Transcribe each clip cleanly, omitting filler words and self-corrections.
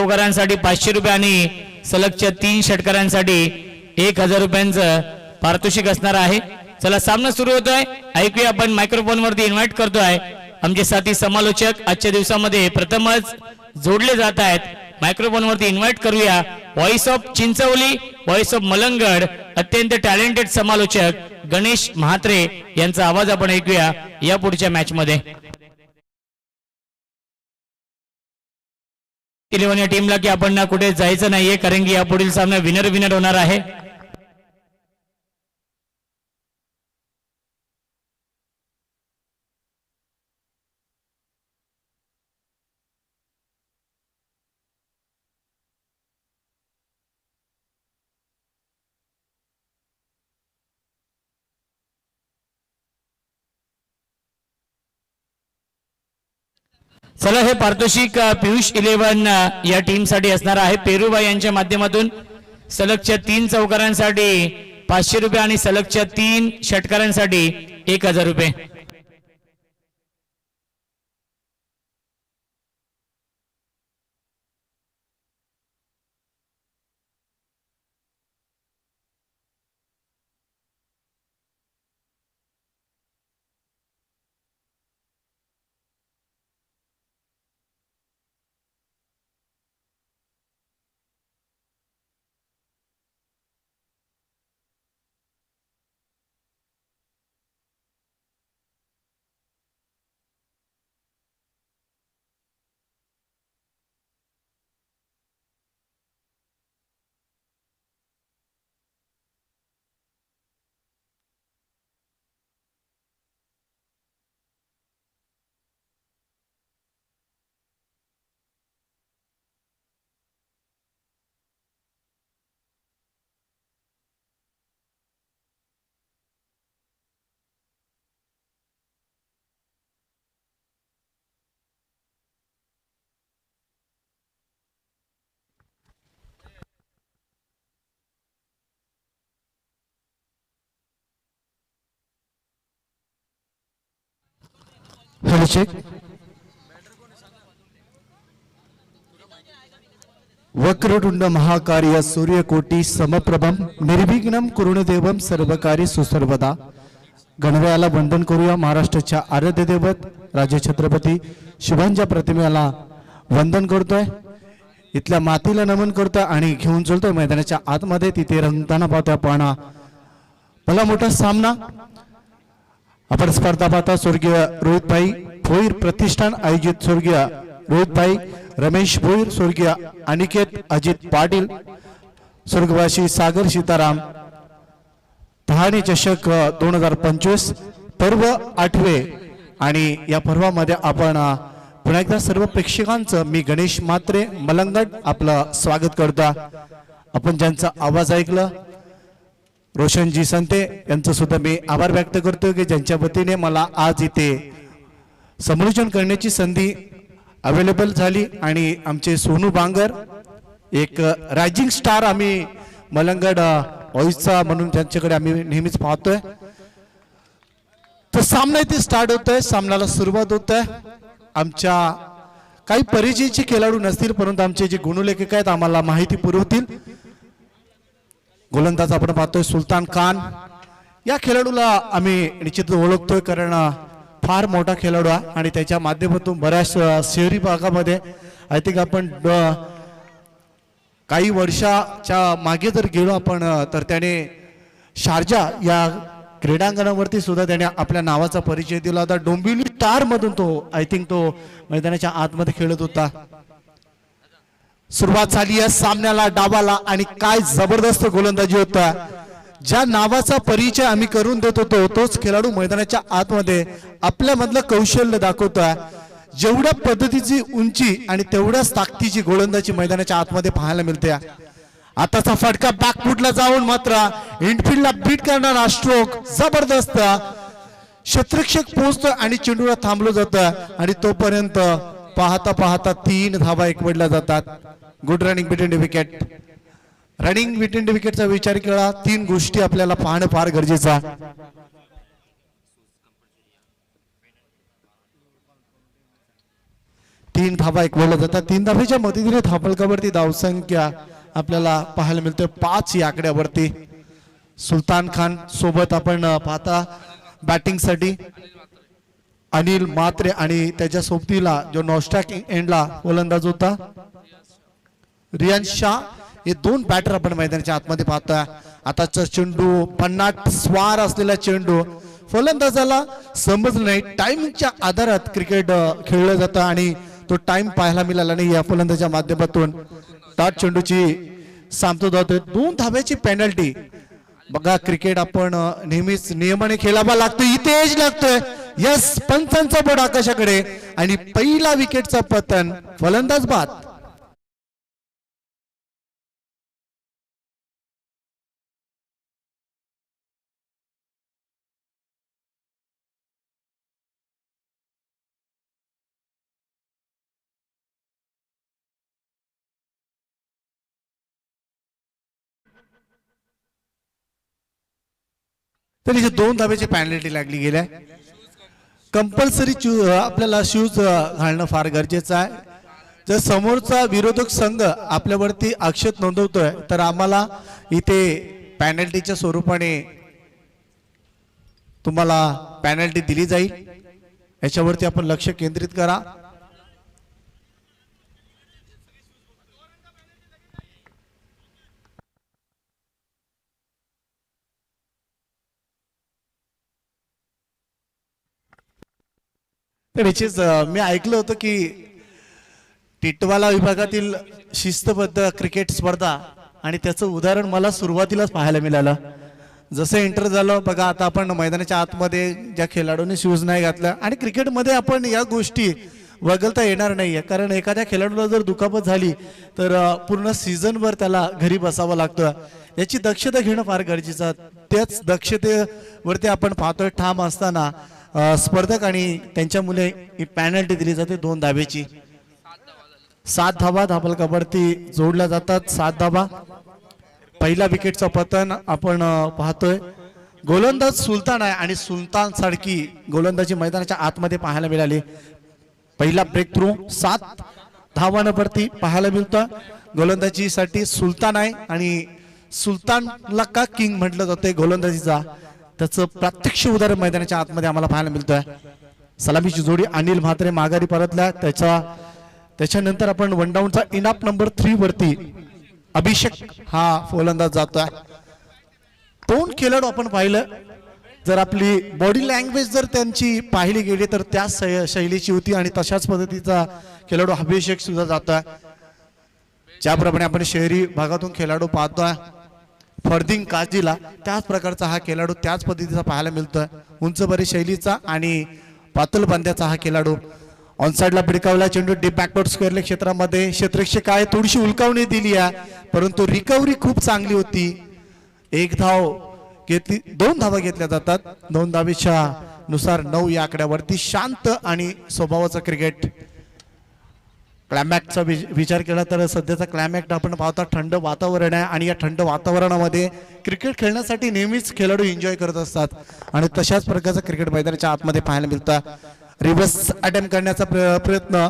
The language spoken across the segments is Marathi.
चौकारांसाठी 500 रुपये आणि सलगच्या 3 षटकारांसाठी 1000 रुपयांचं पारितोषिक असणार आहे। चला सामना सुरू होतोय, ऐकूया आपण मायक्रोफोन वरती इन्व्हाइट करतोय आमचे साथी समालोचक आजच्या दिवसामध्ये प्रथमच जोडले जात आहेत। मायक्रोफोन वरती इन्व्हाइट करूया voice of Chinchwali, voice of Malangad, अत्यंत टॅलेंटेड समालोचक गणेश म्हात्रे यांचा आवाज आपण ऐकूया या पुढच्या मॅच मध्ये। 11 या टीमला की आपण ना कुठे जायचं नाहीये, कारण की या पुढील सामना विनर होणार आहे। चला हे पारितोषिक पियुष 11 या टीम साठी असणार आहे। पेरुबाई यांच्या माध्यमातून सलगच्या 3 चौकारांसाठी 500 रुपये आणि सलगच्या 3 षटकारांसाठी 1000 रुपये। वक्रतुंड महाकार्य सूर्यकोटी समप्रभम निर्विघ्नं कुरुदेवम सर्वकारी सुसर्वदा। गणरायाला वंदन करूया। महाराष्ट्राच्या आराध्य दैवत राजे छत्रपती शिवांच्या प्रतिमेला वंदन करतोय, इथल्या मातीला नमन करतोय आणि घेऊन चलतोय मैदानाच्या आतमध्ये। तिथे रंगताना पाहतोय आपण भला मोठा सामना। आपण स्पर्धा पाहता स्वर्गीय रोहितभाई भोईर प्रतिष्ठान आयोजित स्वर्गीय रोहितभाई रमेश भोईर, स्वर्गीय अनिकेत अजित पाटील, स्वर्गवासी सागर सीताराम तहानी चषक 2025 पर्व 8वे। आणि या पर्वामध्ये आपण पुन्हा एकदा सर्व प्रेक्षकांचं मी गणेश म्हात्रे मलंगड आपलं स्वागत करतो। आपण ज्यांचा आवाज ऐकलं रोशनजी संते यांचं सुद्धा मी आभार व्यक्त करतो की ज्यांच्या वतीने मला आज इथे समालोचन करण्याची संधी अवेलेबल झाली। आणि आमचे सोनू बांगर एक रायझिंग स्टार आम्ही मलंगड व्हॉइसचा म्हणून त्यांच्याकडे आम्ही नेहमीच पाहतोय। तर सामना इथे स्टार्ट होतोय, सामन्याला सुरुवात होतोय। आमच्या काही परिचयाचे खेळाडू नसतील परंतु आमचे जे गुणलेखक आहेत आम्हाला माहिती पुरवतील। गोलंदाज आपण पाहतोय सुलतान खान, या खेळाडूला आम्ही निश्चित ओळखतोय कारण फार मोठा खेळाडू आहे आणि त्याच्या माध्यमातून बऱ्याच शहरी भागामध्ये आय थिंक आपण काही वर्षाच्या मागे जर गेलो आपण तर त्याने शारजा या क्रीडांगणावरती सुद्धा त्याने आपल्या नावाचा परिचय दिला होता। डोंबिवली स्टार मधून तो आय थिंक तो मैदानाच्या आतमध्ये खेळत होता। सुरुवात झाली आहे सामन्याला डावाला आणि काय जबरदस्त गोलंदाजी होता। ज्या नावाचा परिचय आम्ही करून देत होतो तोच खेळाडू मैदानाच्या आतमध्ये आपल्यामधलं कौशल्य दाखवतोय। जेवढ्या पद्धतीची उंची आणि तेवढ्याच ताकदीची गोलंदाजी मैदानाच्या आतमध्ये पाहायला मिळते। आताचा फटका बॅकफुटला जाऊन मात्र इनफिल्डला बीट करणारा स्ट्रोक जबरदस्त क्षेत्ररक्षक पोहोचतोय आणि चेंडूला थांबलो जातं आणि तोपर्यंत पाहता पाहता 3 धावा एकवटल्या जातात। Good running between the wicket. Running between the विकेटचा विचार केला 3 गोष्टी आपल्याला पाहणं फार गरजेचं आहे। 3 धावा ऐकवल्या जातात. 3 धावेच्या मदतीने धावफलकावरती धावसंख्या आपल्याला पाहायला मिळते 5 या आकड्यावरती. सुलतान खान सोबत आपण पाहता बॅटिंग साठी अनिल म्हात्रे आणि त्याच्या सोबतीला जो नॉस्टॅकिंग एंडला गोलंदाज होता रियान शाह. हे 2 बॅटर आपण मैदानाच्या आतमध्ये पाहतोय. आताचा चेंडू भन्नाट स्वार असलेला चेंडू फलंदाजाला समजलं नाही. टाइमच्या आधारात क्रिकेट खेळलं जातं आणि तो टाइम पाहायला मिळाला नाही या फलंदाजाच्या माध्यमातून. दाट चेंडूची सामतो जातोय. 2 धाब्याची पेनल्टी. बघा क्रिकेट आपण नेहमीच नियमाने खेळावा लागतो. इथे एज लागतोय. यस पंचांचा बोट आकाशाकडे आणि पहिला विकेटचा पतन फलंदाज बाद. तरी 2 धाब्याची पेनल्टी लागली गेल्या. कंपल्सरी आपल्याला शूज घालणं फार गरजेचं आहे. जर समोरचा विरोधक संघ आपल्यावरती आक्षेप नोंदवतोय तर आम्हाला इथे पेनल्टीच्या स्वरूपाने तुम्हाला पेनल्टी दिली जाईल. याच्यावरती आपण लक्ष केंद्रित करा. तर याचीच मी ऐकलं होतं की टिटवाला विभागातील शिस्तबद्ध क्रिकेट स्पर्धा आणि त्याचं उदाहरण मला सुरुवातीलाच पाहायला मिळालं. जसं एंटर झालं बघा आता आपण मैदानाच्या आतमध्ये ज्या खेळाडूंनी शूज नाही घातला आणि क्रिकेटमध्ये आपण या गोष्टी वगळता येणार नाहीये. कारण एखाद्या खेळाडूला जर दुखापत झाली तर पूर्ण सीझनभर त्याला घरी बसावं लागतं. याची दक्षता घेणं फार गरजेचं. त्याच दक्षतेवरती आपण पाहतोय ठाम असताना स्पर्धक आणि त्यांच्या मुले ही पेनल्टी दिली जाते 2 धाब्याची. 7 धावा धावफलकावरती जोडल्या जातात. 7 धावा. पहिला विकेटचं पतन आपण पाहतोय. गोलंदाज सुलतान आहे आणि सुलतान सारखी गोलंदाजी मैदानाच्या आतमध्ये पाहायला मिळाली. पहिला ब्रेक थ्रू 7 धावांवरती पाहायला मिळतं. गोलंदाजीसाठी सुलतान आहे आणि सुलतानला का किंग म्हटलं जातंय गोलंदाजीचा त्याचं प्रत्यक्ष उदाहरण मैदानाच्या आतमध्ये आम्हाला पाहायला मिळतोय. सलामीची जोडी अनिल म्हात्रे माघारी परतल्या. त्याच्यानंतर आपण 1 डाऊनचा इनअप नंबर 3 वरती अभिषेक हा फलंदाज जातोय. 2 खेळाडू आपण पाहिलं. जर आपली बॉडी लँग्वेज जर त्यांची पाहिली गेली तर त्या शैलीची होती आणि तशाच पद्धतीचा खेळाडू अभिषेक सुद्धा जातोय. ज्याप्रमाणे आपण शहरी भागातून खेळाडू पाहतोय फरदिन काजीला त्याच प्रकारचा हा खेळाडू त्याच पद्धतीचा पाहायला मिळतोय. उंचभरी शैलीचा आणि पातळ बांध्याचा हा खेळाडू. ऑनसाइडला भिडकावला चेंडू डीप बॅकवर्ड स्क्वेअर क्षेत्रामध्ये. क्षेत्ररक्षकाने थोडीशी उलकावणी दिली आहे परंतु रिकव्हरी खूप चांगली होती. 1 धाव घेतली. 2 धावा घेतल्या जातात. 2 धावेच्या नुसार 9 या आकड्यावरती. शांत आणि स्वभावाचं क्रिकेट. क्लायमॅक्सचा विचार केला तर सध्याचा क्लायमॅक्स आपण पाहता थंड वातावरण आहे आणि या थंड वातावरणामध्ये क्रिकेट खेळण्यासाठी नेहमीच खेळाडू एन्जॉय करत असतात आणि तशाच प्रकारचा क्रिकेट मैदानाच्या आतमध्ये पाहायला मिळतं. रिव्हर्स अटेम्प्ट करण्याचा प्रयत्न.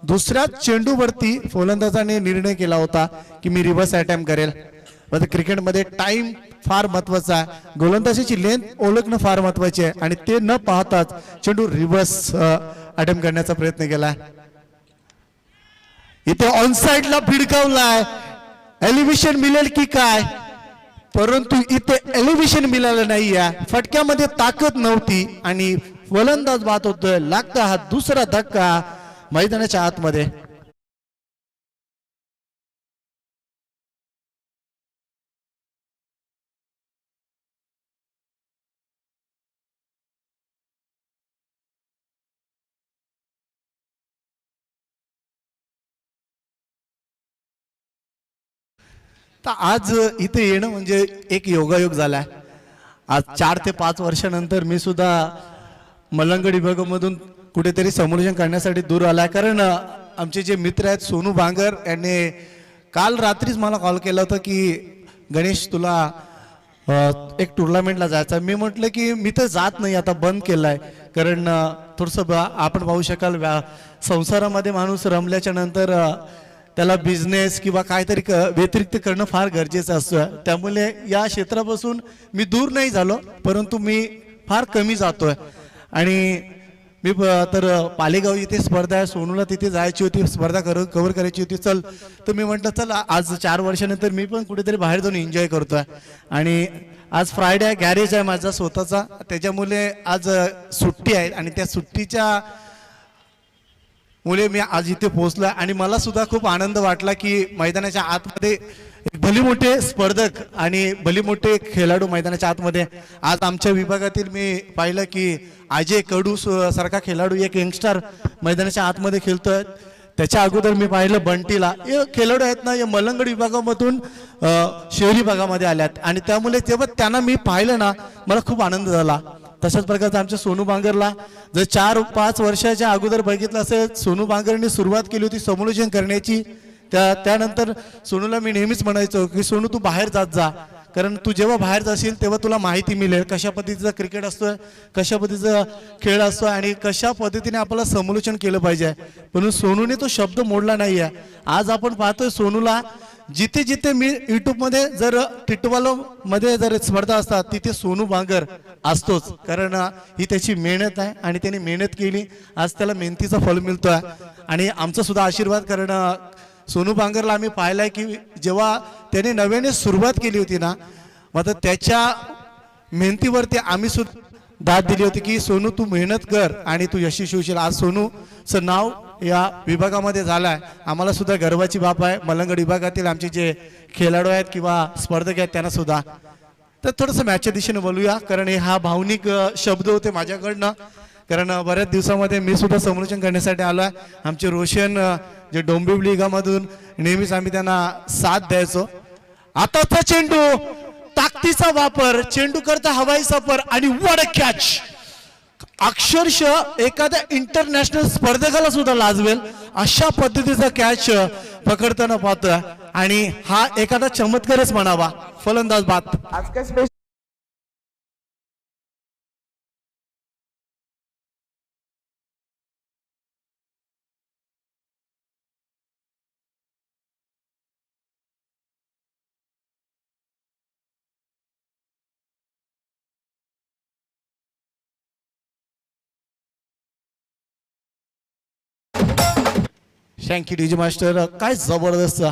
दुसऱ्या चेंडूवरती फलंदाजाने निर्णय केला होता की मी रिव्हर्स अटेम्प्ट करेल. क्रिकेटमध्ये टाइम फार महत्वाचा आहे. गोलंदाजीची लेंथ ओळखणं फार महत्वाची आहे आणि ते न पाहताच चेंडू रिव्हर्स अटेम्प्ट करण्याचा प्रयत्न केलाय. इथे ऑनसाइडला भिडकावलाय. एलिव्हेशन मिळेल की काय परंतु इथे एलिव्हेशन मिळालं नाहीये. फटक्यामध्ये ताकद नव्हती आणि फलंदाज बाद होतोय. लागता हा दुसरा धक्का मैदानाच्या आतमध्ये. तर आज इथे येणं म्हणजे एक योगायोग झालाय. आज 4 ते 5 वर्षानंतर मी सुद्धा मलंगड विभागामधून कुठेतरी समोरजन करण्यासाठी दूर आलाय. कारण आमचे जे मित्र आहेत सोनू भांगर यांनी काल रात्रीच मला कॉल केला होता की गणेश तुला एक टुर्नामेंटला जायचं. मी म्हटलं की मी तर जात नाही आता बंद केलाय कारण थोडंसं आपण पाहू शकाल संसारामध्ये माणूस रमल्याच्या नंतर त्याला बिझनेस किंवा काहीतरी व्यतिरिक्त करणं फार गरजेचं असतं. त्यामुळे या क्षेत्रापासून मी दूर नाही झालो, परंतु मी फार कमी जातोय. आणि मी तर पालेगाव इथे स्पर्धा आहे, सोनूला तिथे जायची होती, स्पर्धा कव्हर करायची होती. तर मी म्हटलं चल आज 4 वर्षानंतर मी पण कुठेतरी बाहेर जाऊन एन्जॉय करतोय. आणि आज फ्रायडे आहे, गॅरेज आहे माझा स्वतःचा, त्याच्यामुळे आज सुट्टी आहे. आणि त्या सुट्टीच्या मुळे मी आज इथे पोहोचलोय. आणि मला सुद्धा खूप आनंद वाटला की मैदानाच्या आतमध्ये भली मोठे स्पर्धक आणि भली मोठे खेळाडू मैदानाच्या आतमध्ये. आज आमच्या विभागातील मी पाहिलं की अजय कडू सारखा खेळाडू एक यंगस्टर मैदानाच्या आतमध्ये खेळतोय. त्याच्या अगोदर मी पाहिलं बंटीला. हे खेळाडू आहेत ना, या मलंगड विभागामधून शहरी भागामध्ये आल्यात. आणि त्यामुळे जेव्हा त्यांना मी पाहिलं ना, मला खूप आनंद झाला. तशाच प्रकारचं आमच्या सोनू बांगरला जर 4-5 वर्षाच्या अगोदर बघितलं असेल, सोनू बांगरने सुरुवात केली होती समालोचन करण्याची. त्यानंतर सोनूला मी नेहमीच म्हणायचो की सोनू तू बाहेर जात जा, कारण तू जेव्हा बाहेर जाशील तेव्हा तुला माहिती मिळेल कशा पद्धतीचा क्रिकेट असतोय, कशा पद्धतीचा खेळ असतो आणि कशा पद्धतीने आपल्याला समालोचन केलं पाहिजे. पण सोनूने तो शब्द मोडला नाही आहे. आज आपण पाहतोय सोनूला जिथे जिथे मी युट्यूबमध्ये जर टिटवालोमध्ये जर स्पर्धा असतात तिथे सोनू बांगर असतोच, कारण ही त्याची मेहनत आहे आणि त्याने मेहनत केली, आज त्याला मेहनतीचं फळ मिळतोय. आणि आमचा सुद्धा आशीर्वाद, कारण सोनू बांगरला आम्ही पाहिलंय की जेव्हा त्याने नव्याने सुरुवात केली होती ना, मात्र त्याच्या मेहनतीवरती आम्ही सुद्धा दाद दिली होती की सोनू तू मेहनत कर आणि तू यशस्वी होशील. आज सोनूचं नाव या विभागामध्ये झालाय, आम्हाला सुद्धा गर्वाची बाब आहे. मलंगड विभागातील आमचे जे खेळाडू आहेत किंवा स्पर्धक आहेत त्यांना सुद्धा. तर थोडंसं मॅचच्या दिशेने बोलूया, कारण हा भावनिक शब्द होते माझ्याकडनं, कारण बऱ्याच दिवसामध्ये मी सुद्धा समालोचन करण्यासाठी आलो आहे. आमचे रोशन जे डोंबिवली लिगामधून नेहमीच आम्ही त्यांना साथ द्यायचो. आताचा चेंडू, ताकदीचा वापर, चेंडू करता हवाई सफर आणि वड कॅच. अक्षरशः एखाद्या इंटरनॅशनल स्पर्धकाला सुद्धा लाजवेल अशा पद्धतीचा कॅच पकडताना पाहतोय. आणि हा एखादा चमत्कारच म्हणावा. फलंदाज बाद. आज काय स्पेशल थँक्यू डीजे मास्टर. काय जबरदस्त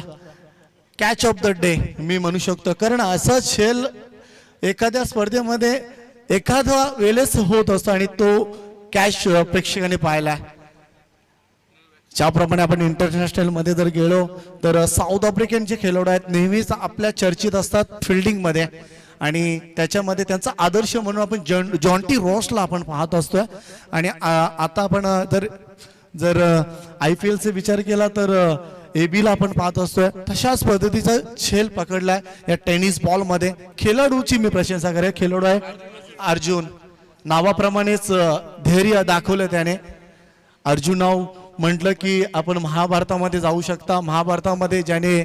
कॅच ऑफ द डे मी म्हणू शकतो, कारण असा खेळ एखाद्या स्पर्धेमध्ये एखादा वेळेस होत असतो आणि तो कॅच प्रेक्षकाने पाहिला. ज्याप्रमाणे आपण इंटरनॅशनल मध्ये जर गेलो तर साऊथ आफ्रिकन जे खेळाडू आहेत नेहमीच आपल्या चर्चेत असतात फिल्डिंग मध्ये, आणि त्याच्यामध्ये त्यांचा आदर्श म्हणून आपण जॉन्टी रॉसला आपण पाहत असतोय. आणि आता आपण जर IPL चा विचार केला तर AB ला आपण पाहत असतोय. तशाच पद्धतीचा खेळ पकडलाय या टेनिस बॉल मध्ये. खेळाडूची मी प्रशंसा करेन. खेळाडू आहे अर्जुन, नावाप्रमाणेच धैर्य दाखवलं त्याने. अर्जुन नाव म्हटलं की आपण महाभारतामध्ये जाऊ शकता. महाभारतामध्ये ज्याने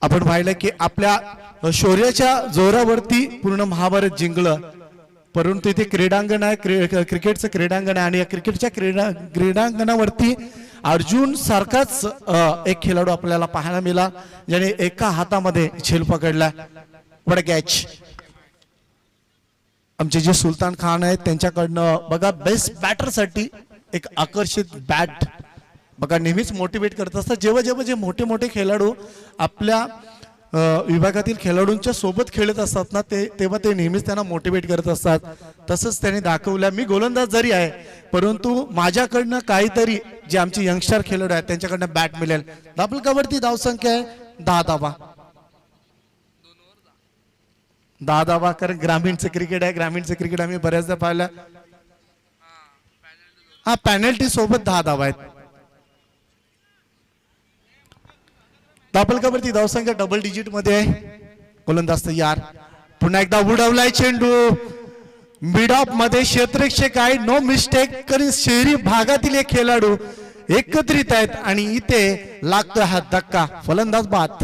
आपण पाहिलं की आपल्या शौर्याच्या जोरावरती पूर्ण महाभारत जिंकलं, परंतु इथे क्रीडांगण आहे, क्रिकेटचं क्रीडांगण आहे. आणि या क्रिकेटच्या क्रीडांगणावरती अर्जुन सारखाच एक खेळाडू आपल्याला पाहायला मिळाला ज्याने एका हातामध्ये झेल पकडला. वड कॅच. आमचे जे सुलतान खान आहेत त्यांच्याकडनं बघा बेस्ट बॅटर साठी एक आकर्षित बॅट बघा नेहमीच मोटिवेट करत असतात. जेव्हा जेव्हा जे मोठे मोठे खेळाडू आपल्या विभागातील खेळाडूंच्या सोबत खेळत असतात ना, तेव्हा ते नेहमीच त्यांना मोटिवेट करत असतात. तसंच त्यांनी दाखवलं. मी गोलंदाज जरी आहे परंतु माझ्याकडनं काहीतरी जे आमचे यंगस्टर खेळाडू आहेत त्यांच्याकडनं बॅट मिळेल. धावफलकावरती धावसंख्या आहे 10 धावा. 10 धावा, कारण ग्रामीणचं क्रिकेट आहे. ग्रामीणचं क्रिकेट आम्ही बऱ्याचदा पाहिलं. हा पॅनल्टी सोबत 10 धावा आहेत. धावफलकावरती धावसंख्या डबल डिजिट मध्ये आहे. गोलंदाज तयार. पुन्हा एकदा उडवलाय चेंडू मिड ऑफ मध्ये. क्षेत्ररक्षक आहे, नो मिस्टेक. कारण शहरी भागातील एक खेळाडू एकत्रित आहेत आणि इथे लागतोय हा धक्का. फलंदाज बाद.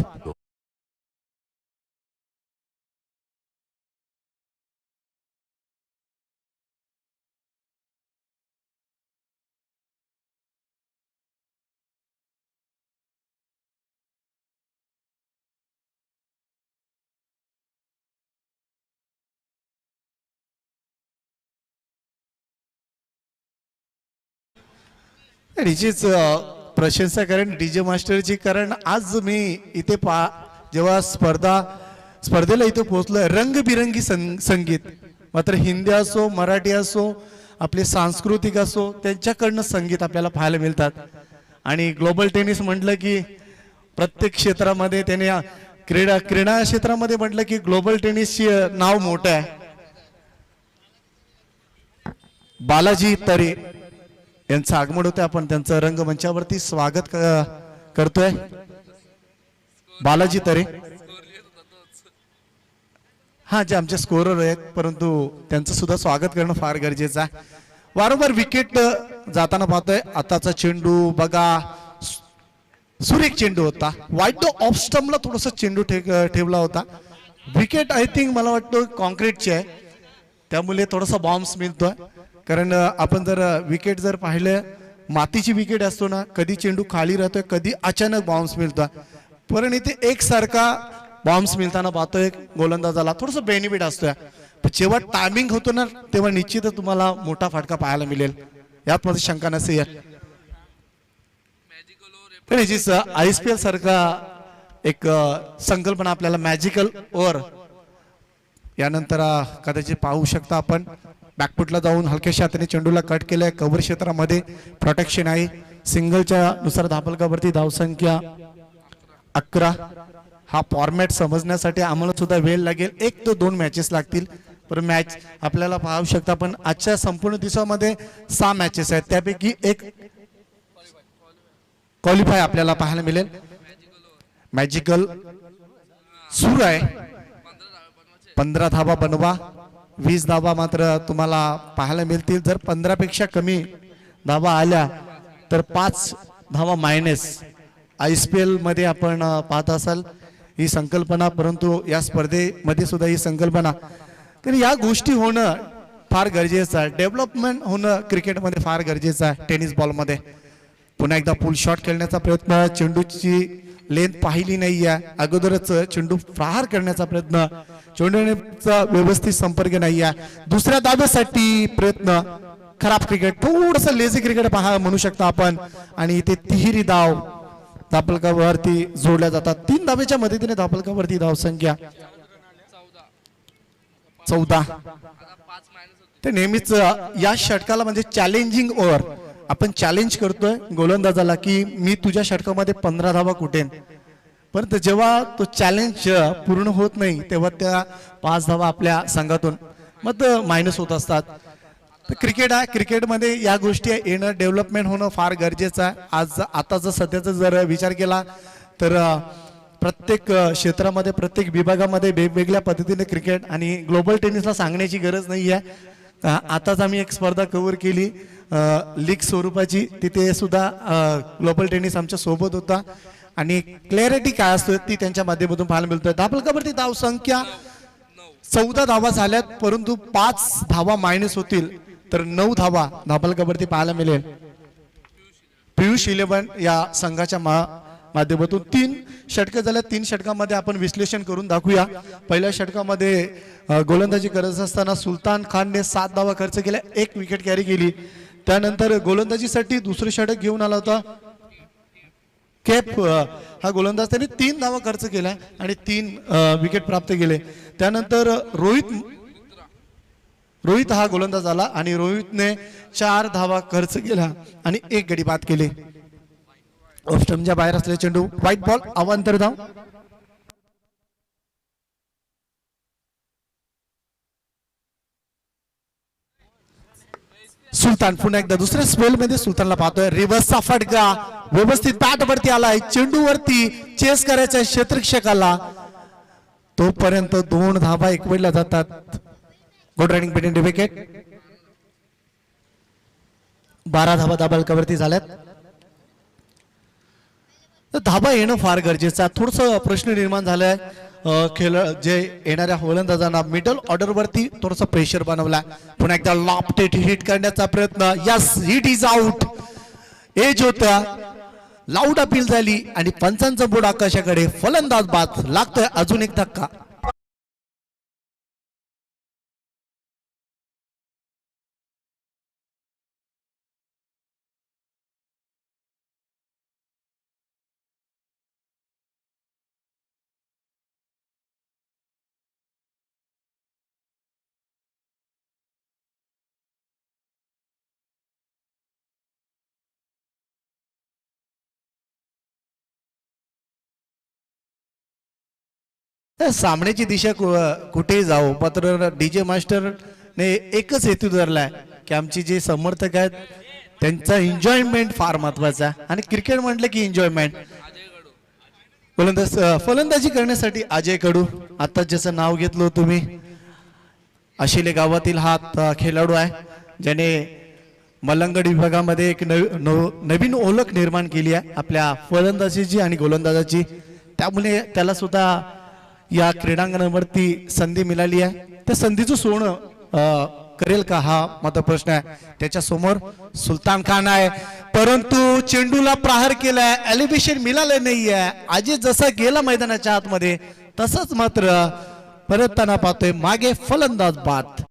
हिचीच प्रशंसा करेन डीजे मास्टरची, कारण आज मी इथे जेव्हा स्पर्धेला इथे पोहोचलोय, रंगबिरंगी संगीत, मात्र हिंदी असो मराठी असो आपले सांस्कृतिक असो त्यांच्याकडनं संगीत आपल्याला पाहायला मिळतात. आणि ग्लोबल टेनिस म्हटलं की प्रत्येक क्षेत्रामध्ये त्याने क्रीडा क्षेत्रामध्ये म्हटलं की ग्लोबल टेनिसची नाव मोठं आहे. बालाजी तरे यांचं आगमन होतं, आपण त्यांचं रंगमंचावरती स्वागत करतोय. बालाजी तरे हा जे आमचे स्कोरर आहेत, परंतु त्यांचं सुद्धा स्वागत करणं फार गरजेचं आहे. वारंवार विकेट जाताना पाहतोय. आताचा चेंडू बघा, सुरेख चेंडू होता, वाईट ऑफ स्टंपला थोडासा चेंडू ठेवला होता. विकेट आय थिंक मला वाटतं कॉन्क्रीटची आहे, त्यामुळे थोडासा बाउन्स मिळतोय. कारण आपण जर विकेट जर पाहिलं, मातीची विकेट असतो ना, कधी चेंडू खाली राहतोय, कधी अचानक बाउन्स मिळतोय. पण इथे एकसारखा बाउन्स मिळताना पाहतोय गोलंदाजाला थोडंसं बेनिफिट असतोय. जेव्हा टायमिंग होतो ना, तेव्हा निश्चितच तुम्हाला मोठा फटका पाहायला मिळेल, यात मध्ये शंका नसेल. पण ISPL सारखा एक संकल्पना आपल्याला मॅजिकल ओव्हर यानंतर कदाचित पाहू शकता आपण. बॅकफुटला जाऊन हलक्याशा हाताने चेंडूला कट केलंय. कव्हर क्षेत्रामध्ये प्रोटेक्शन आहे. सिंगलच्या नुसार धापलकावरती धावसंख्या 11. हा फॉर्मॅट समजण्यासाठी आम्हाला सुद्धा वेळ लागेल, 1 ते 2 मॅचेस लागतील. पण मॅच आपल्याला पाहू शकता. पण आजच्या संपूर्ण दिवसामध्ये 6 मॅचेस आहेत, त्यापैकी एक क्वालिफाय आपल्याला पाहायला मिळेल. मॅजिकल सुरू आहे. 15 धावा बनवा, 20 धावा मात्र तुम्हाला पाहायला मिळतील. जर 15 पेक्षा कमी धावा आल्या तर 5 धावा मायनस. ISPL मध्ये आपण पाहत असाल ही संकल्पना, परंतु या स्पर्धेमध्ये सुद्धा ही संकल्पना, तर या गोष्टी होणं फार गरजेचं आहे. डेव्हलपमेंट होणं क्रिकेटमध्ये फार गरजेचं आहे. टेनिस बॉलमध्ये पुन्हा एकदा पुल शॉट खेळण्याचा प्रयत्न, चेंडूची लेंथ पाहिली नाही आहे, अगोदरच चेंडू प्रहार करण्याचा प्रयत्न, चेंडूचा व्यवस्थित संपर्क नाही आहे. दुसऱ्या दाब्यासाठी प्रयत्न, खराब क्रिकेट, थोडंसं लेझी क्रिकेट पहा म्हणू शकता आपण. आणि इथे तिहेरी धाव धापलकावरती जोडल्या जातात. 3 धावेच्या मदतीने धापलकावरती धावसंख्या 14. ते नेहमीच या षटकाला म्हणजे चॅलेंजिंग ओव्हर, आपण चॅलेंज करतोय गोलंदाजाला की मी तुझ्या षटकामध्ये 15 धावा कुठेन. परंतु जेव्हा तो चॅलेंज पूर्ण होत नाही तेव्हा त्या 5 धावा आपल्या संघातून मग मायनस होत असतात. क्रिकेट आहे, क्रिकेटमध्ये या गोष्टी येणं, डेव्हलपमेंट होणं फार गरजेचं आहे. आज आताचा सध्याचा जर विचार केला तर प्रत्येक क्षेत्रामध्ये प्रत्येक विभागामध्ये वेगवेगळ्या पद्धतीने क्रिकेट आणि ग्लोबल टेनिसला सांगण्याची गरज नाही आहे. आताच आम्ही एक स्पर्धा कव्हर केली लीग स्वरूपाची, तिथे सुद्धा ग्लोबल टेनिस आमच्या सोबत होता आणि क्लॅरिटी काय असतो ती त्यांच्या माध्यमातून पाहायला मिळतोय. धापलकावरती धाव संख्या 14 धावा झाल्यात, परंतु 5 धावा मायनस होतील तर 9 धावा धापलकावरती पाहायला मिळेल. पियुष 11 या संघाच्या माध्यमातून 3 षटकं झाल्या. 3 षटकामध्ये आपण विश्लेषण करून दाखवूया. पहिल्या षटकामध्ये गोलंदाजी करत असताना सुलतान खानने 7 धावा खर्च केल्या, 1 विकेट कॅरी केली. त्यानंतर गोलंदाजीसाठी दुसरं षटक घेऊन आला होता केप हा गोलंदाज, त्यांनी 3 धावा खर्च केल्या आणि 3 विकेट प्राप्त केले. त्यानंतर रोहित हा गोलंदाज आला आणि रोहितने 4 धावा खर्च केला आणि 1 गडी बाद केले. ऑफ स्टंपच्या बाहेर असलेला चेंडू, व्हाईट बॉल, अवांतर धाव. सुलतान पुन्हा एकदा दुसऱ्या स्पेल मध्ये सुलतानला पाहतोय. रिव्हर्सचा फटका व्यवस्थित बॅट वरती आलाय, चेंडू वरती चेस करायचा क्षेत्ररक्षकाला, तोपर्यंत 2 धावा एकवडल्या जातात. Good running between wicket. 12 धावा धापलकावरती झाल्यात. धाबा येणं फार गरजेचं आहे. थोडस प्रश्न निर्माण झालाय जे येणाऱ्या गोलंदाजांना मिडल ऑर्डर वरती थोडस प्रेशर बनवला. पुन्हा एकदा लॉफ्टेड हिट करण्याचा प्रयत्न, yes hit is out. Edge होता, लाऊड अपील झाली आणि पंचांचा बोर्ड आकाशाकडे, फलंदाज बाद. लागतोय अजून एक धक्का. तर सामन्याची दिशा कुठेही जाओ मात्र डीजे मास्टरने एकच हेतू धरलाय की आमची जे समर्थक आहेत त्यांचा एन्जॉयमेंट फार महत्वाचा आहे आणि क्रिकेट म्हटलं की एन्जॉयमेंट. फलंदाजी करण्यासाठी अजय कडू आता ज्याचं नाव घेतलं तुम्ही आशिले गावातील हा खेळाडू आहे ज्याने मल्लंगड विभागामध्ये एक नवीन ओळख निर्माण केली आहे आपल्या फलंदाजीची आणि गोलंदाजाची. त्यामुळे त्याला सुद्धा या क्रीडांगणावरती संधी मिळाली आहे. त्या संधीचं सोनं करेल का हा माझा प्रश्न आहे. त्याच्या समोर सुलतान खान आहे परंतु चेंडूला प्रहार केलाय एलिव्हेशन मिळालं नाहीये. अजय जसा गेला मैदानाच्या आतमध्ये तसंच मात्र परतताना पाहतोय मागे फलंदाज बाद.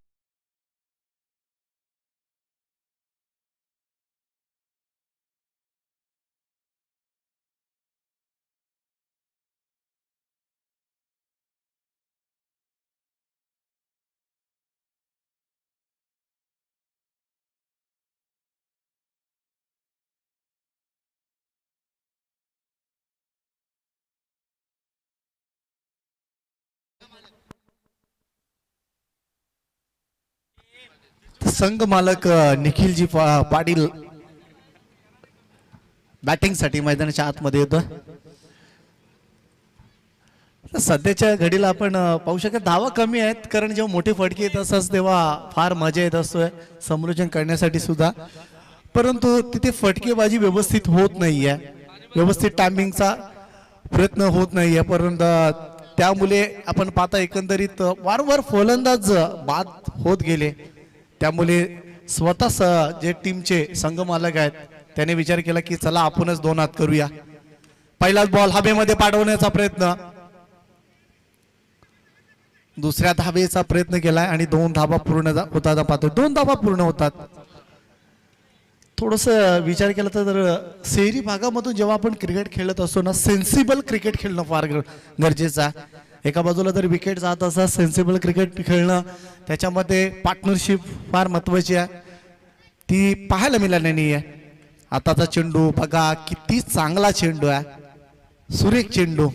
संघ मालक निखिलजी पाटील बॅटिंग साठी मैदानाच्या आतमध्ये येतो. सध्याच्या घडीला आपण पाहू शकतो धावा कमी आहेत कारण जेव्हा मोठे फटके येत असतात तेव्हा फार मजा येत असतोय समालोचन करण्यासाठी सुद्धा. परंतु तिथे फटकेबाजी व्यवस्थित होत नाहीये व्यवस्थित टायमिंगचा प्रयत्न होत नाहीये. परंतु त्यामुळे आपण पाहता एकंदरीत वारंवार फलंदाज बाद होत गेले. त्यामुळे स्वतः जे टीमचे संघ मालक आहेत त्याने विचार केला की चला आपणच 2 हात करूया. पहिलाच बॉल हवेमध्ये पाठवण्याचा प्रयत्न दुसऱ्या धावेचा प्रयत्न केलाय आणि 2 धावा पूर्ण होतात. पाहतोय 2 धावा पूर्ण होतात. थोडस विचार केला तर शहरी भागामधून जेव्हा आपण क्रिकेट खेळत असतो ना सेन्सिबल क्रिकेट खेळणं फार गरजेचं आहे. एका बाजूला जर विकेट जात असतात सेन्सिबल क्रिकेट खेळणं त्याच्यामध्ये पार्टनरशिप फार महत्वाची आहे ती पाहायला मिळाली नाही आहे. आताचा चेंडू बघा किती चांगला चेंडू आहे सुरेख चेंडू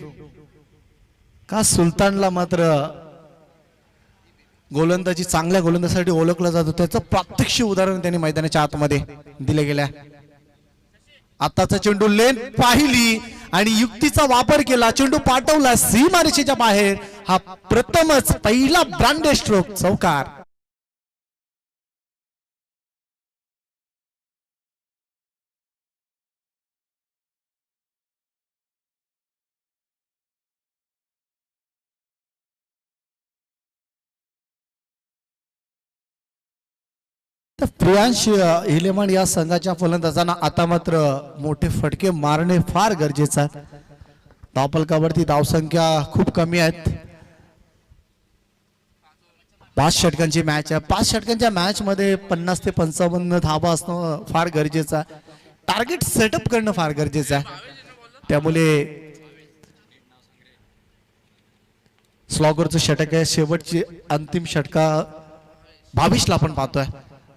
का सुलतानला मात्र गोलंदाजी चांगल्या गोलंदाजीसाठी ओळखला जातो त्याचं प्रात्यक्षिक उदाहरण त्यांनी मैदानाच्या आतमध्ये दिले गेले. आताचा चेंडू लेन पाहिली आणि युक्तीचा वापर केला चेंडू पाठवला सीमारेषेच्या बाहेर. हा प्रथमच पहिला ब्रांडेड स्ट्रोक चौकार. प्रियांश हिलेमन या संघाच्या फलंदाजांना आता मात्र मोठे फटके मारणे फार गरजेचं आहे. धावफलकावरती धावसंख्या खूप कमी आहेत. 5 षटकांची मॅच आहे. 5 षटकांच्या मॅच मध्ये 50 ते 55 धावा असणं फार गरजेचं आहे. टार्गेट सेटअप करणं फार गरजेचं आहे. त्यामुळे स्लॉगरचं षटक आहे शेवटची अंतिम षटका 22ला आपण पाहतोय.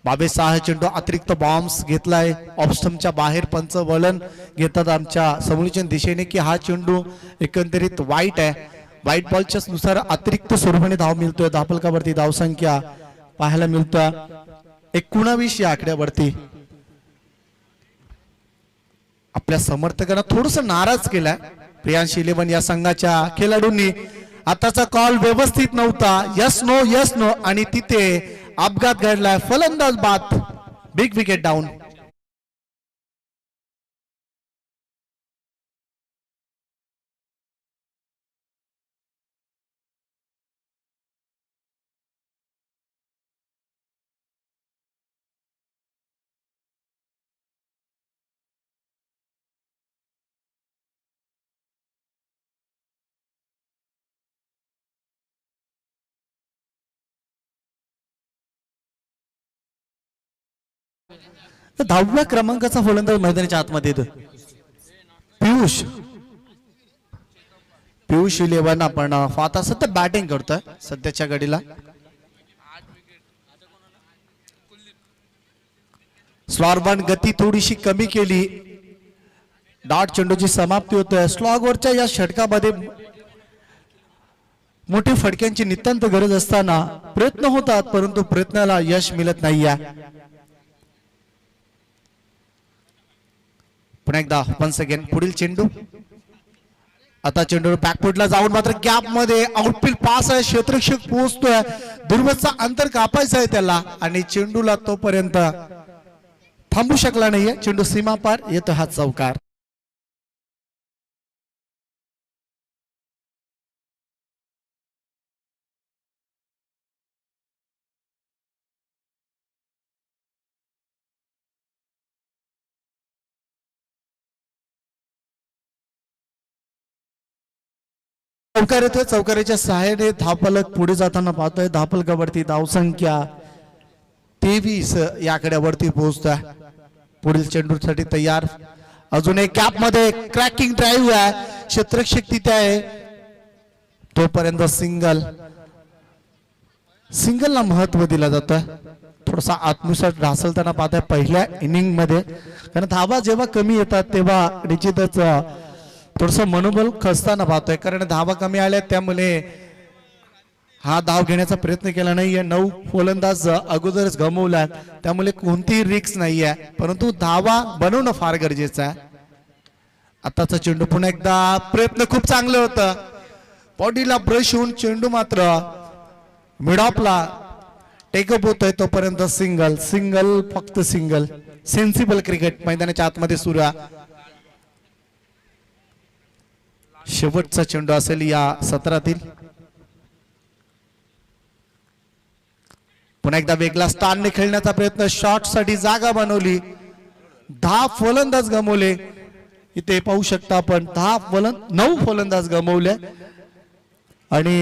22 चेंडू अतिरिक्त बॉम्ब्स घेतलाय ऑफस्टमच्या बाहेर पंच वलन घेतात आमच्या समोरच्या दिशेने की हा चेंडू एकंदरीत वाईट आहे. व्हाईट बॉलच्या नुसार अतिरिक्त स्वरूपाने धाव मिळतोय. धावफलकावरती धावसंख्या पाहायला मिळतोय 19 या आकड्यावरती. आपल्या समर्थकांना थोडस नाराज केलाय प्रियांश इलेव्हन या संघाच्या खेळाडूंनी. आताचा कॉल व्यवस्थित नव्हता यस नो आणि तिथे अपघात घडलाय. फलंदाज बाद बिग विकेट डाऊन. तर 10व्या क्रमांकाचा फलंदाज मैदानाच्या आतमध्ये येतो पियुष इलेव्हन. आपण आता सध्या बॅटिंग करतोय सध्याच्या घडीला. स्लॉगवर गती थोडीशी कमी केली. डॉट चेंडूची समाप्ती होतोय. स्लॉगवरच्या या षटकामध्ये मोठ्या फटक्यांची नितांत गरज असताना प्रयत्न होतात, परंतु प्रयत्नाला यश मिळत नाहीये. पुन्हा एकदा वन्स अगेन पुढील चेंडू. आता चेंडू बॅकफुटला जाऊन मात्र गॅप मध्ये आउटफील्ड पास आहे, क्षेत्ररक्षक पोहोचतोय, दुर्वचा अंतर कापायचं आहे त्याला आणि चेंडूला तोपर्यंत थांबू शकला नाहीये. चेंडू सीमा पार येतो हा चौकार. चौकार येतोय. चौकाराच्या सहाय्याने धावफलक पुढे जाताना पाहतोय. धावफलकावरती धावसंख्या 23 या आकड्यावरती पोहोचतोय. पुढील चेंडूसाठी तयार. अजून एक गॅप मध्ये क्रॅकिंग ड्राईव्ह आहे, क्षेत्ररक्षक तिथे आहे, तोपर्यंत सिंगलला महत्व दिलं जातं. थोडासा आत्मविश्वास ढासळताना पाहतोय पहिल्या इनिंग मध्ये, कारण धावा जेव्हा कमी येतात तेव्हा निश्चितच थोडस मनोबल खचताना पाहतोय, कारण धावा कमी आल्या त्यामुळे हा धाव घेण्याचा प्रयत्न केला नाहीये. 9 फलंदाज अगोदरच गमवला, त्यामुळे कोणतीही रिस्क नाहीये, परंतु धावा बनवणं फार गरजेचं आहे. आताचा चेंडू पुन्हा एकदा प्रयत्न खूप चांगलं होतं, बॉडीला ब्रश होऊन चेंडू मात्र मिडॉपला टेकअप होतोय, तोपर्यंत सिंगल फक्त सिंगल. सेन्सिबल क्रिकेट मैदानाच्या आतमध्ये सुरू आहे. शेवटचा चेंडू असेल या सत्रातील. पुन्हा एकदा वेगळा स्टारने खेळण्याचा प्रयत्न, शॉट साठी जागा बनवली, 10 फलंदाज गमवले. इथे पाहू शकता आपण 9 फलंदाज गमवले आणि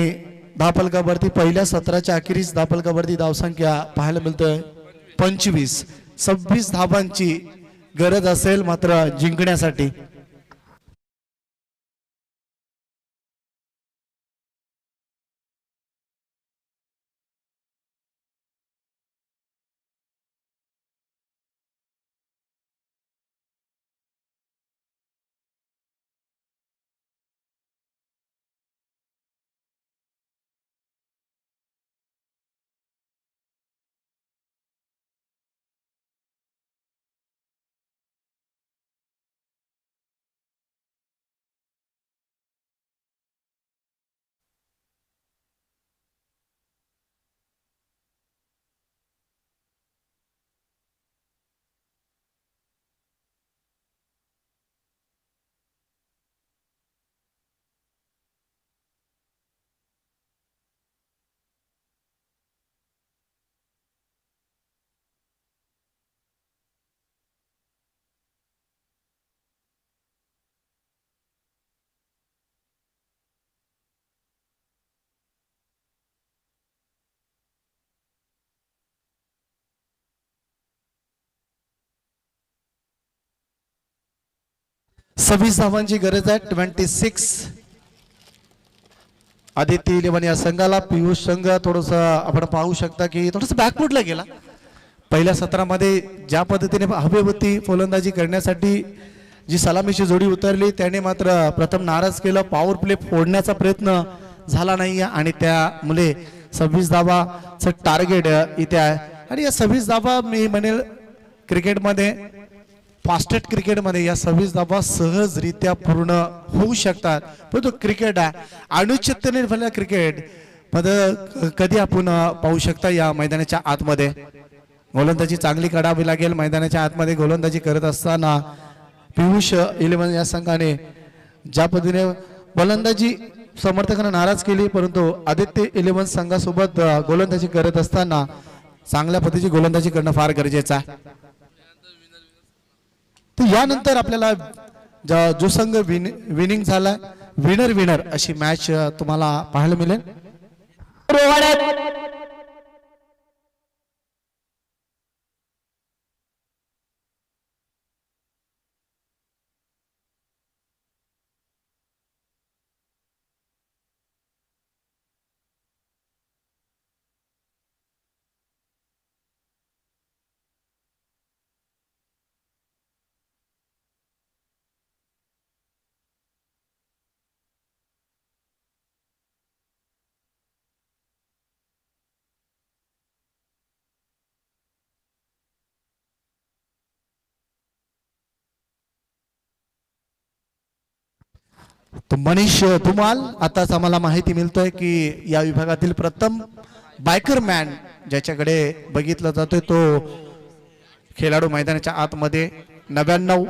धावफलकावरती पहिल्या सत्राच्या अखेरीस धावफलकावरती धावसंख्या पाहायला मिळतोय 25. 26 धावांची गरज असेल मात्र जिंकण्यासाठी. सव्वीस धावांची गरज आहे. 26. आदित्य 11 या संघाला. पियुष संघ थोडस आपण पाहू शकता की थोडस बॅकफुटला गेला. पहिल्या सत्रामध्ये ज्या पद्धतीने हवे होती फलंदाजी करण्यासाठी जी सलामीची जोडी उतरली त्याने मात्र प्रथम नाराज केलं. पॉवर प्ले फोडण्याचा प्रयत्न झाला नाही आणि त्यामुळे 26 धावाचं टार्गेट इथे आहे. आणि या 26 धावा मी म्हणेल क्रिकेटमध्ये, फास्टेस्ट क्रिकेटमध्ये या 26 धावा सहजरित्या पूर्ण होऊ शकतात. पण तो क्रिकेट आहे, अनुचितने भरलेला क्रिकेट मध्ये कधी आपण पाहू शकता या मैदानाच्या आतमध्ये गोलंदाजी चांगली काढावी लागेल. मैदानाच्या आतमध्ये गोलंदाजी करत असताना पियुष 11 या संघाने ज्या पद्धतीने गोलंदाजी समर्थकांना नाराज केली, परंतु आदित्य 11 संघासोबत गोलंदाजी करत असताना चांगल्या पद्धतीची गोलंदाजी करणं फार गरजेचं आहे. तर यानंतर आपल्याला जो संघ विनिंग झाला, विनर अशी मॅच तुम्हाला पाहायला मिळेल. तो मनीष धुमाल आताच आम्हाला माहिती मिळतोय की या विभागातील प्रथम बायकर मॅन ज्याच्याकडे बघितलं जातोय तो खेळाडू मैदानाच्या आतमध्ये 99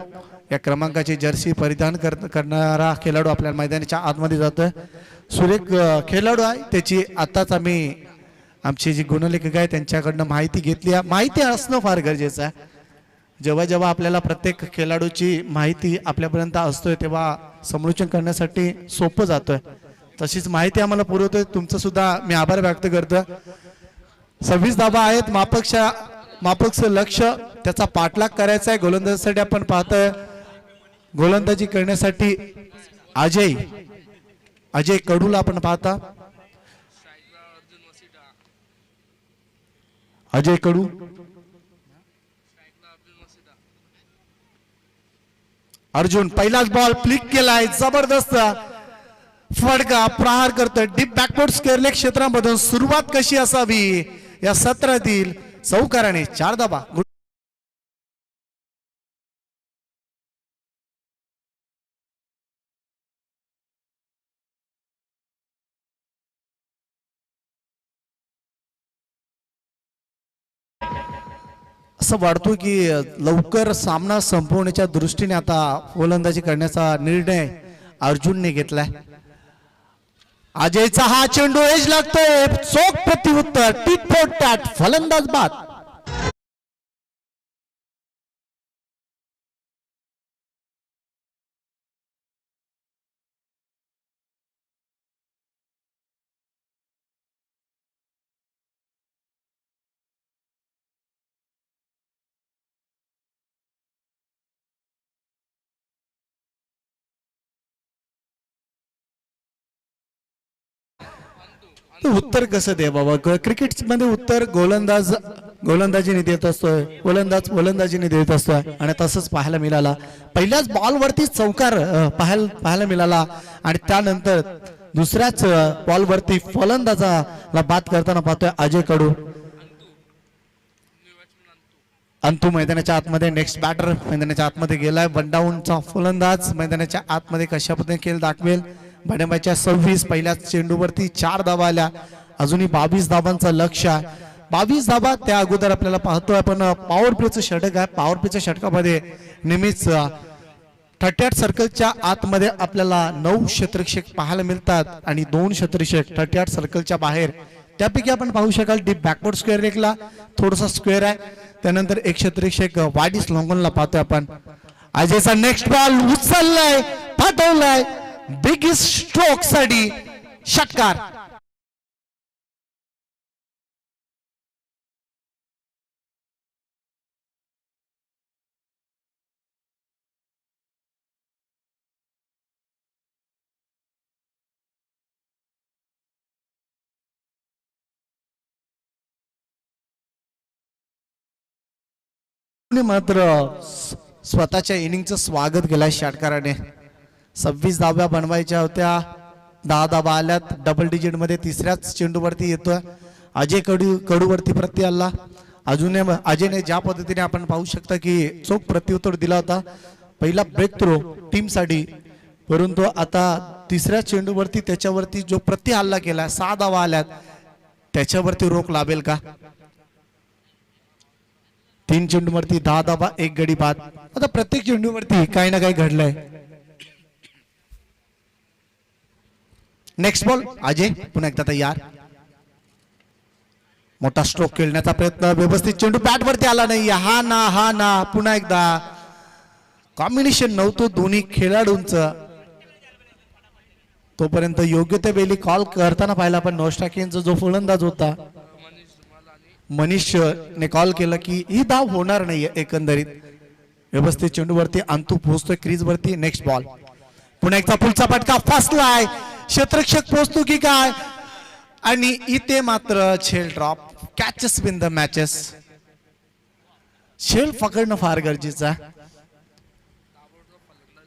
या क्रमांकाची जर्सी परिधान करणारा खेळाडू आपल्या मैदानाच्या आतमध्ये जातोय. सुरेख खेळाडू आहे त्याची आताच आम्ही आमचे जे गुणलेखक आहे त्यांच्याकडनं माहिती घेतली. माहिती असणं फार गरजेचं आहे. जेव्हा जेव्हा आपल्याला प्रत्येक खेळाडूची माहिती आपल्यापर्यंत असतोय तेव्हा समालोचन करण्यासाठी सोपं जातोय. तशीच माहिती आम्हाला पुरवतोय. तुमचं सुद्धा मी आभार व्यक्त करतो. 26 धावा आहेत. मापकचं लक्ष त्याचा पाठलाग करायचा आहे. गोलंदाजीसाठी आपण पाहतोय गोलंदाजी करण्यासाठी अजय कडूला आपण पाहता. अजय कडू अर्जुन पहिलाच बॉल फ्लिक केलाय. जबरदस्त फडका प्रहार करतोय. डीप बॅकवर्ड स्क्वेअर लेग क्षेत्रामधून सुरुवात कशी असावी या सत्रातील चौकाराने 4 धावा. असं वाटतो की लवकर सामना संपवण्याच्या दृष्टीने आता गोलंदाजी करण्याचा निर्णय अर्जुनने घेतलाय. अजयचा हा चेंडू एज लागतोय. चोख प्रत्युत्तर टिट फॉर टॅट फलंदाज बाद. उत्तर कसं दे बाबा. क्रिकेट मध्ये उत्तर गोलंदाजीने देत असतोय. गोलंदाजीने देत असतोय आणि तसंच पाहायला मिळाला. पहिल्याच बॉलवरती चौकार पाहायला मिळाला आणि त्यानंतर दुसऱ्याच बॉलवरती फलंदाजाला बाद करताना पाहतोय अजय कडू. अंतू मैदानाच्या आतमध्ये नेक्स्ट बॅटर मैदानाच्या आतमध्ये गेलाय. वनडाऊनचा फलंदाज मैदानाच्या आतमध्ये कशा पद्धतीने खेळ दाखवेल. बडंबाच्या 26 पहिल्याच चेंडूवरती 4 धावा आल्या. अजूनही 22 धावांचं लक्ष आहे. 22 धावा त्या अगोदर आपल्याला पाहतोय आपण पॉवर प्लेचं षटक आहे. पॉवर प्लेच्या षटकामध्ये नेहमीच 38 सर्कलच्या आतमध्ये आपल्याला 9 क्षेत्ररक्षक पाहायला मिळतात आणि 2 क्षेत्ररक्षक 38 सर्कलच्या बाहेर. त्यापैकी आपण पाहू शकाल डीप बॅकवर्ड स्क्वेअर लेगला थोडासा स्क्वेअर आहे. त्यानंतर एक क्षेत्ररक्षक वाडीस लॉंगॉनला पाहतोय आपण. अजयचा नेक्स्ट बॉल उचललाय पाठवलाय. बिगेस्ट स्ट्रोक साठी षटकार. मात्र स्वतःच्या इनिंगचं स्वागत केलंय षटकाराने. 26 धावा बनवायच्या होत्या. 10 धावा आल्यात. डबल डिजिट मध्ये तिसऱ्याच चेंडूवरती येतोय. अजय कडूवरती प्रति आला. अजयने ज्या पद्धतीने आपण पाहू शकता की चोख प्रत्युत्तर दिला होता. पहिला ब्रेक थ्रो टीमसाठी. परंतु आता तिसऱ्या चेंडूवरती त्याच्यावरती जो प्रति हल्ला केला 6 धावा आल्यात त्याच्यावरती रोख लाभेल का. 3 चेंडूवरती 10 धावा 1 गडी बाद. आता प्रत्येक चेंडूवरती काही ना काही घडलंय. नेक्स्ट बॉल अजय पुन्हा एकदा तयार. मोठा स्ट्रोक खेळण्याचा प्रयत्न. व्यवस्थित चेंडू बॅट वरती आला नाही. हा ना पुन्हा एकदा कॉम्बिनेशन नव्हतं दोन्ही खेळाडूंचं. तोपर्यंत योग्य ते वेळी कॉल करताना पाहिला पण नॉस्टाकिनचा जो फलंदाज होता मनीष ने कॉल केला की ही धाव होणार नाही. एकंदरीत व्यवस्थित चेंडूवरती अंतू पोहोचतोय क्रीज वरती. नेक्स्ट बॉल पुन्हा एकदा पुढचा फटका फसलाय. क्षेत्ररक्षक पोहोचतो की काय आणि इथे मात्र झेल drop. Catches win the matches. झेल पकडणं फार गरजेचं आहे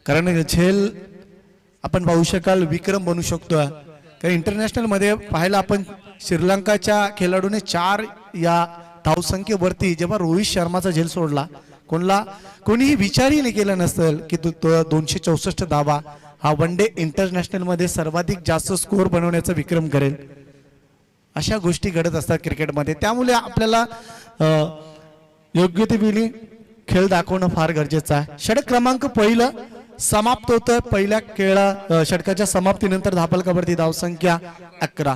कारण झेल आपण पाहू शकाल विक्रम बनू शकतो. कारण इंटरनॅशनल मध्ये पाहायला आपण श्रीलंकाच्या खेळाडूने 4 या धावसंख्येवरती जेव्हा रोहित शर्माचा झेल सोडला कोणीही विचारही नाही केला नसेल की तो 264 धावा हा वन डे इंटरनॅशनल मध्ये सर्वाधिक जास्त स्कोअर बनवण्याचा विक्रम करेल. अशा गोष्टी घडत असतात क्रिकेटमध्ये. त्यामुळे आपल्याला योग्य ते वेळी खेळ दाखवणं फार गरजेचं आहे. षटक क्रमांक पहिलं समाप्त होतोय. पहिल्या षटकाच्या समाप्तीनंतर धापलकावरती धावसंख्या 11.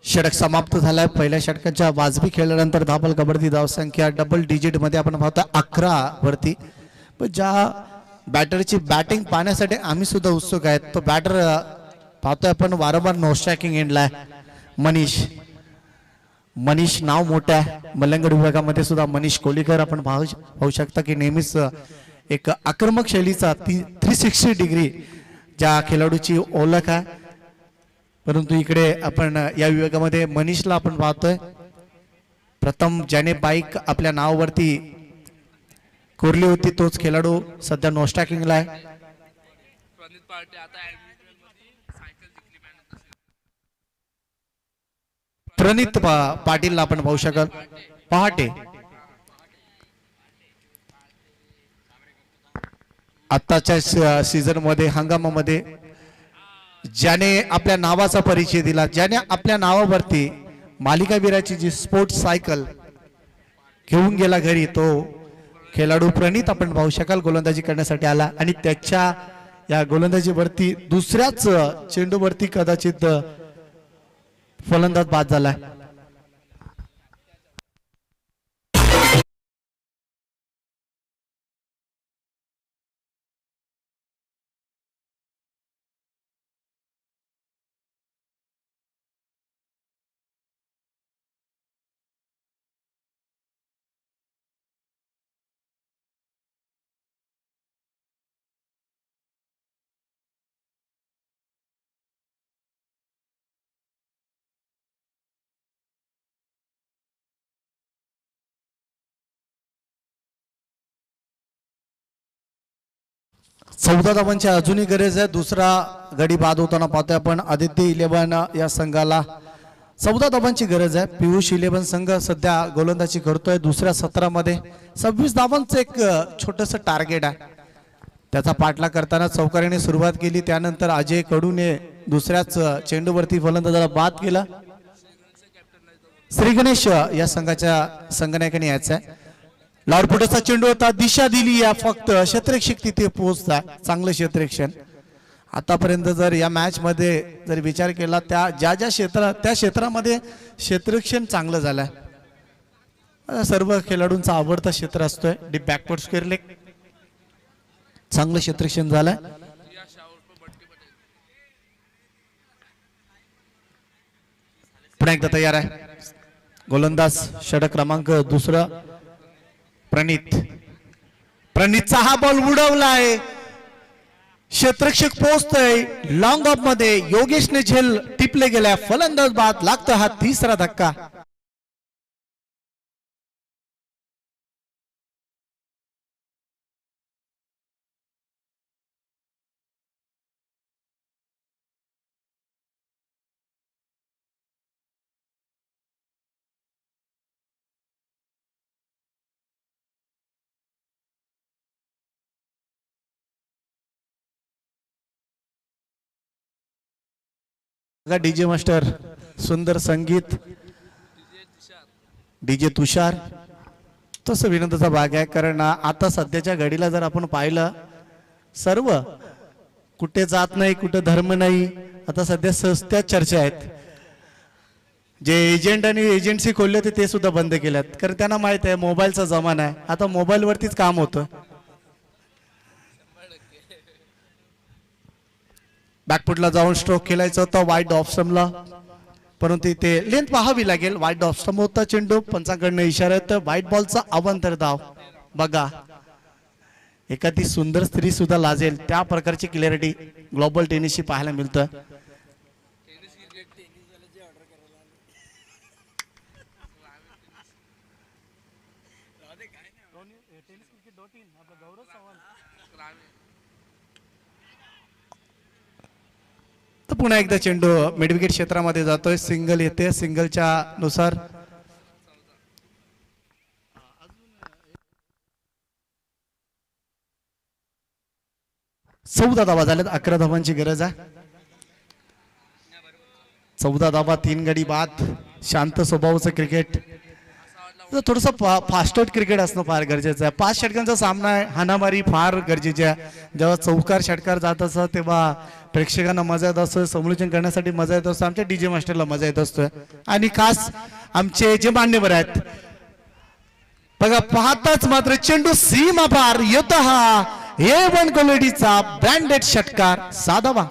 षटक समाप्त झालाय. पहिल्या षटकाच्या वाजवी खेळल्यानंतर धापल कबड्डी धावसंख्या डबल डिजिट मध्ये आपण पाहतो 11 वरती. पण ज्या बॅटरची बॅटिंग पाहण्यासाठी आम्ही सुद्धा उत्सुक आहेत. तो बॅटर पाहतोय आपण वारंवार नो स्ट्रायकिंग एंडला मनीष नाव मोठं आहे. मल्लंगड विभागामध्ये सुद्धा मनीष कोलीकर आपण पाहू शकता की नेहमीच एक आक्रमक शैलीचा 360 डिग्री ज्या खेळाडूची ओळख आहे. परंतु इकडे आपण या विभागामध्ये मनीषला आपण पाहतोय. प्रथम ज्याने बाईक आपल्या नावावरती कोरली होती तोच खेळाडू सध्या नो स्ट्रायकिंगला आहे. प्रणित पाटीलला आपण पाहू शकाल. पहाटे आत्ताच्या सीझन मध्ये हंगामामध्ये ज्याने आपल्या नावाचा परिचय दिला, ज्याने आपल्या नावावरती मालिकावीराची जी स्पोर्ट्स सायकल घेऊन गेला घरी, तो खेळाडू प्रणित आपण पाहू शकाल गोलंदाजी करण्यासाठी आला. आणि त्याच्या या गोलंदाजीवरती दुसऱ्याच चेंडूवरती कदाचित फलंदाज बाद झालाय. चौदा धावांची अजूनही गरज आहे. दुसरा गडी बाद होताना पाहतोय आपण. आदित्य 11 या संघाला 14 धावांची गरज आहे. पियुष 11 संघ सध्या गोलंदाजी करतोय. दुसऱ्या सत्रामध्ये 26 धावांचं एक छोटस टार्गेट आहे. त्याचा पाठलाग करताना चौकारीने सुरुवात केली. त्यानंतर अजय कडूने दुसऱ्याच चेंडूवरती फलंदाजाला बाद केला. श्री गणेश या संघाच्या संघनायकाने यायचा आहे. लावरपुटाचा चेंडू होता, दिशा दिली या फक्त क्षेत्ररक्षक तिथे पोहोचला. चांगलं क्षेत्ररक्षण. आतापर्यंत जर या मॅच मध्ये जर विचार केला त्या ज्या त्या क्षेत्रामध्ये क्षेत्ररक्षण चांगलं झालंय. सर्व खेळाडूंचा आवडता क्षेत्र असतोय डीप बॅकवर्ड स्क्वेअर लेग. चांगलं क्षेत्ररक्षण झालंय. पुन्हा एकदा तयार आहे गोलंदाज. षटक क्रमांक दुसरा प्रणितचा हा बॉल उडवलाय. क्षेत्ररक्षक पोहोचतोय लॉंग ऑफ मध्ये. योगेशने झेल टिपले गेल्या. फलंदाज बाद. लागतो हा तिसरा धक्का. डीजे मास्टर सुंदर संगीत, डीजे तुषार. तसं विनोदाचा भाग आहे. कारण आता सध्याच्या घडीला जर आपण पाहिलं सर्व कुठे जात नाही, कुठे धर्म नाही. आता सध्या सस्त्या चर्चा आहेत. जे एजंट आणि एजन्सी खोलले होते ते सुद्धा बंद केल्यात. कारण त्यांना माहित आहे मोबाईलचा जमाना आहे. आता मोबाईल वरतीच काम होतं. बॅकफुटला जाऊन स्ट्रोक खेळायचं होतं वाईड ऑफ स्टंपला, परंतु इथे लेंथ पाहावी लागेल. वाईड ऑफ स्टंप होता चेंडू. पंचांकडनं इशारा येतो व्हाईट बॉलचा अवांतर धाव. बघा एखादी सुंदर स्त्री सुद्धा लाजेल त्या प्रकारची क्लॅरिटी ग्लोबल टेनिसची पाहायला मिळतं. तर पुन्हा एकदा चेंडू मिडविकेट क्षेत्रामध्ये जातोय, सिंगल येते, सिंगलच्या नुसार चौदा धावा झाल्यात, 11 धावांची गरज आहे. 14 धावा, 3 गडी बाद. शांत स्वभावाचं क्रिकेट, थोडस फास्टर क्रिकेट असणं फार गरजेचं आहे. 5 षटकांचा सामना आहे, हाणामारी फार गरजेची आहे. जेव्हा चौकार षटकार जात असतं तेव्हा प्रेक्षकांना मजा येत असतो, समालोचन करण्यासाठी मजा येत असतो, आमच्या डीजे मास्टरला मजा येत असतोय. आणि खास आमचे जे मान्यवर आहेत बघा, पाहताच मात्र चेंडू सीमा पार येत, हा A1 क्वालिटीचा ब्रँडेड षटकार, 6 धावा.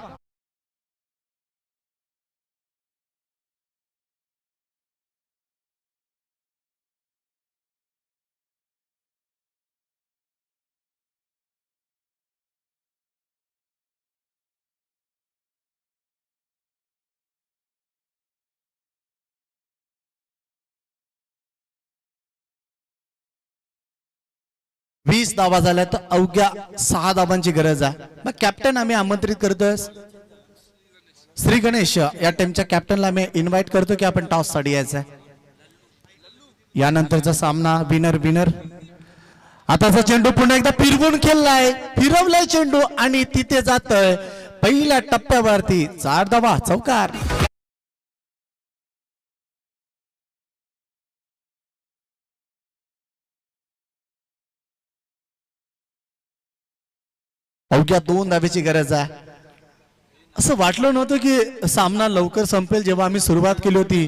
वीस धावा झाल्या, तर अवघ्या 6 धावांची गरज आहे. मग कॅप्टन आम्ही आमंत्रित करतोय, श्री गणेश या टीमच्या कॅप्टनला आम्ही इन्व्हाइट करतो की आपण टॉस साठी यायचं आहे. यानंतरचा सामना विनर विनर. आताचा चेंडू पुन्हा एकदा फिरवून खेळलाय, फिरवलाय चेंडू आणि तिथे जातोय पहिल्या टप्प्यावरती 4 धावा, चौकार. अवघ्या 2 धावेची गरज आहे. असं वाटलं नव्हतं की सामना लवकर संपेल जेव्हा आम्ही सुरुवात केली होती,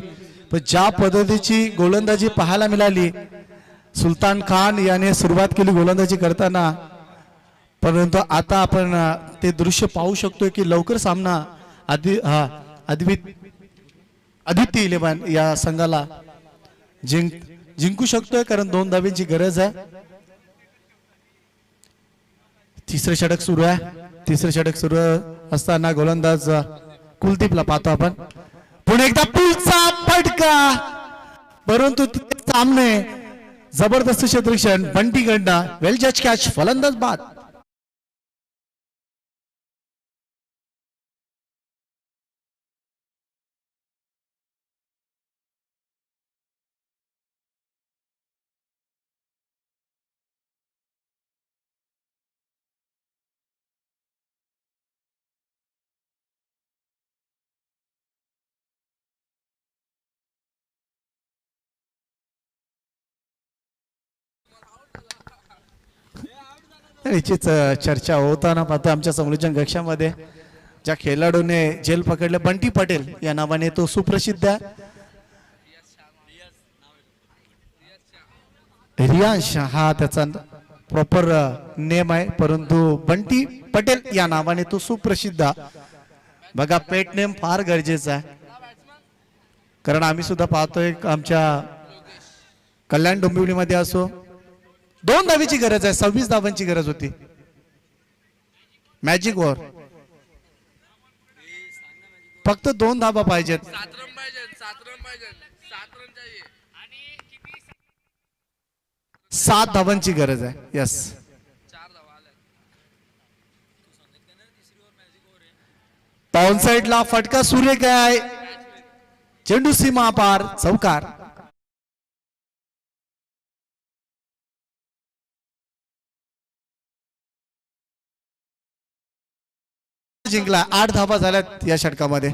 पण ज्या पद्धतीची गोलंदाजी पाहायला मिळाली, सुलतान खान याने सुरुवात केली गोलंदाजी करताना, परंतु आता आपण ते दृश्य पाहू शकतोय की लवकर सामना आदित्य 11 या संघाला जिंकू शकतोय, कारण 2 धावेची गरज आहे. तिसरे षटक सुरू आहे. तिसरे षटक सुरू असताना गोलंदाज कुलदीपला पाहतो आपण. पुन्हा एकदा पुलचा फटका, परंतु सामने जबरदस्त क्षेत्ररक्षण बंटीकडनं, वेल जज कॅच, फलंदाज बाद. निश्चित चर्चा होताना पाहतो आमच्या समालोचन कक्षामध्ये, ज्या खेळाडूने जेल पकडले, बंटी पटेल या नावाने तो सुप्रसिद्ध आहे. रियांश हा त्याचा प्रॉपर नेम आहे, परंतु बंटी पटेल या नावाने तो सुप्रसिद्ध. बघा, पेट नेम फार गरजेचं आहे, कारण आम्ही सुद्धा पाहतोय आमच्या कल्याण डोंबिवलीमध्ये असो 2 धावेची गरज आहे, 26 धावांची गरज होती. मॅजिक ओव्हर, फक्त 2 धावा पाहिजेत. 7 धावांची गरज आहे. यस, पाऊन साइडला फटका सूर्य काय, चेंडू सीमा पार, चौकार. जिंकला. 8 धावा झाल्यात या षटकामध्ये.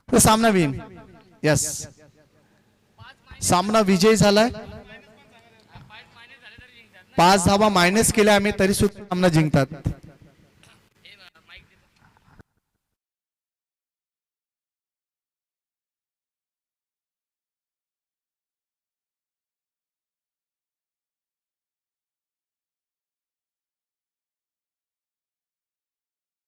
सामना विन. यस, सामना विजयी झालाय. 5 धावा मायनस केल्या आम्ही तरी सुद्धा सामना जिंकतात.